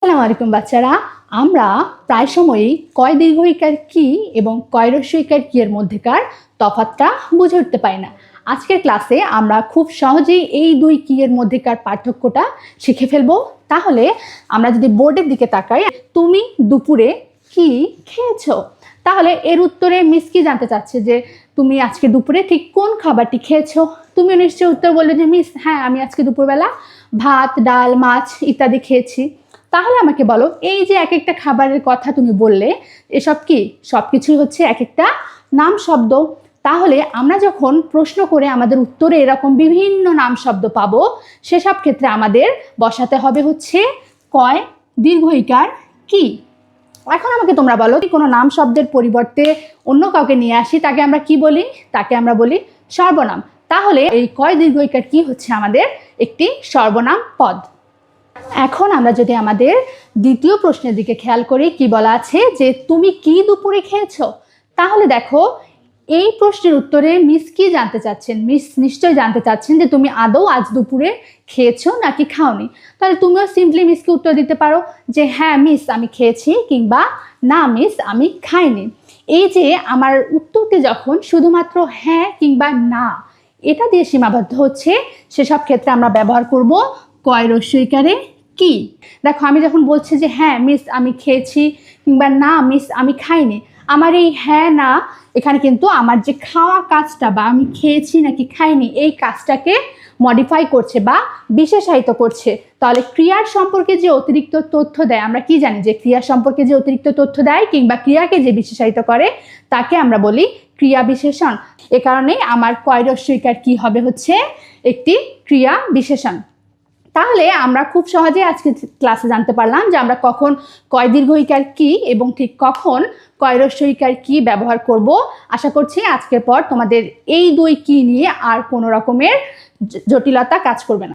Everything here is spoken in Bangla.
আসসালামু আলাইকুম বাচ্চারা, আমরা প্রায় সময়ই কয় দীর্ঘইকার কি এবং কয় হ্রস্বইকার কি এর মধ্যেকার তফাৎটা বুঝে উঠতে পারি না। আজকের ক্লাসে আমরা খুব সহজেই এই দুই কি এর মধ্যেকার পার্থক্যটা শিখে ফেলবো। তাহলে আমরা যদি বোর্ডের দিকে তাকাই, তুমি দুপুরে কি খেয়েছো, তাহলে এর উত্তরে মিস কি জানতে চাচ্ছে যে তুমি আজকে দুপুরে ঠিক কোন খাবারটি খেয়েছো। তুমি নিশ্চয়ই উত্তর বললে যে মিস হ্যাঁ, আমি আজকে দুপুরবেলা ভাত, ডাল, মাছ ইত্যাদি খেয়েছি। তাহলে আমাকে বলো, এই যে এক একটা খাবারের কথা তুমি বললে, এসব কি সব কিছুই হচ্ছে এক একটা নাম শব্দ। তাহলে আমরা যখন প্রশ্ন করে আমাদের উত্তরে এরকম বিভিন্ন নাম শব্দ পাবো, সেসব ক্ষেত্রে আমাদের বসাতে হবে হচ্ছে কয় দীর্ঘইকার কি। এখন আমাকে তোমরা বলো, কোনো নাম শব্দের পরিবর্তে অন্য কাউকে নিয়ে আসি, তাকে আমরা কি বলি? তাকে আমরা বলি সর্বনাম। তাহলে এই কয় দীর্ঘইকার কি হচ্ছে আমাদের একটি সর্বনাম পদ। এখন আমরা যদি আমাদের দ্বিতীয় প্রশ্নের দিকে খেয়াল করি, কি বলা আছে যে তুমি কি দুপুরে খেয়েছো, তাহলে দেখো এই প্রশ্নের উত্তরে মিস কি জানতে চাচ্ছেন? মিস নিশ্চয়ই জানতে চাচ্ছেন যে তুমি আদৌ আজ দুপুরে খেয়েছো নাকি খাওনি। তাহলে তুমিও সিম্পলি মিসকে উত্তর দিতে পারো যে হ্যাঁ মিস আমি খেয়েছি, কিংবা না মিস আমি খাইনি। এই যে আমার উত্তরটি যখন শুধুমাত্র হ্যাঁ কিংবা না এটা দিয়ে সীমাবদ্ধ হচ্ছে, সেসব ক্ষেত্রে আমরা ব্যবহার করব কয় হ্রস্বইকারে কি। দেখো আমি যখন বলছি যে হ্যাঁ মিস আমি খেয়েছি, কিংবা না মিস আমি খাইনি, আমার এই হ্যাঁ না এখানে কিন্তু আমার যে খাওয়া কাজটা বা আমি খেয়েছি নাকি খাইনি এই কাজটাকে মডিফাই করছে বা বিশেষায়িত করছে। তাহলে ক্রিয়ার সম্পর্কে যে অতিরিক্ত তথ্য দেয়, আমরা কি জানি যে ক্রিয়া সম্পর্কে যে অতিরিক্ত তথ্য দেয় কিংবা ক্রিয়াকে যে বিশেষায়িত করে তাকে আমরা বলি ক্রিয়া বিশেষণ। এ কারণেই আমার কয় হ্রস্বইকার কি হবে হচ্ছে একটি ক্রিয়া বিশেষণ। তাহলে আমরা খুব সহজে আজকে ক্লাসে জানতে পারলাম যে আমরা কখন কয় দীর্ঘইকার কি এবং ঠিক কখন কয় হ্রস্বইকার কি ব্যবহার করব। আশা করছি আজকের পর তোমাদের এই দুই কি নিয়ে আর কোনো রকমের জটিলতা কাজ করবে না।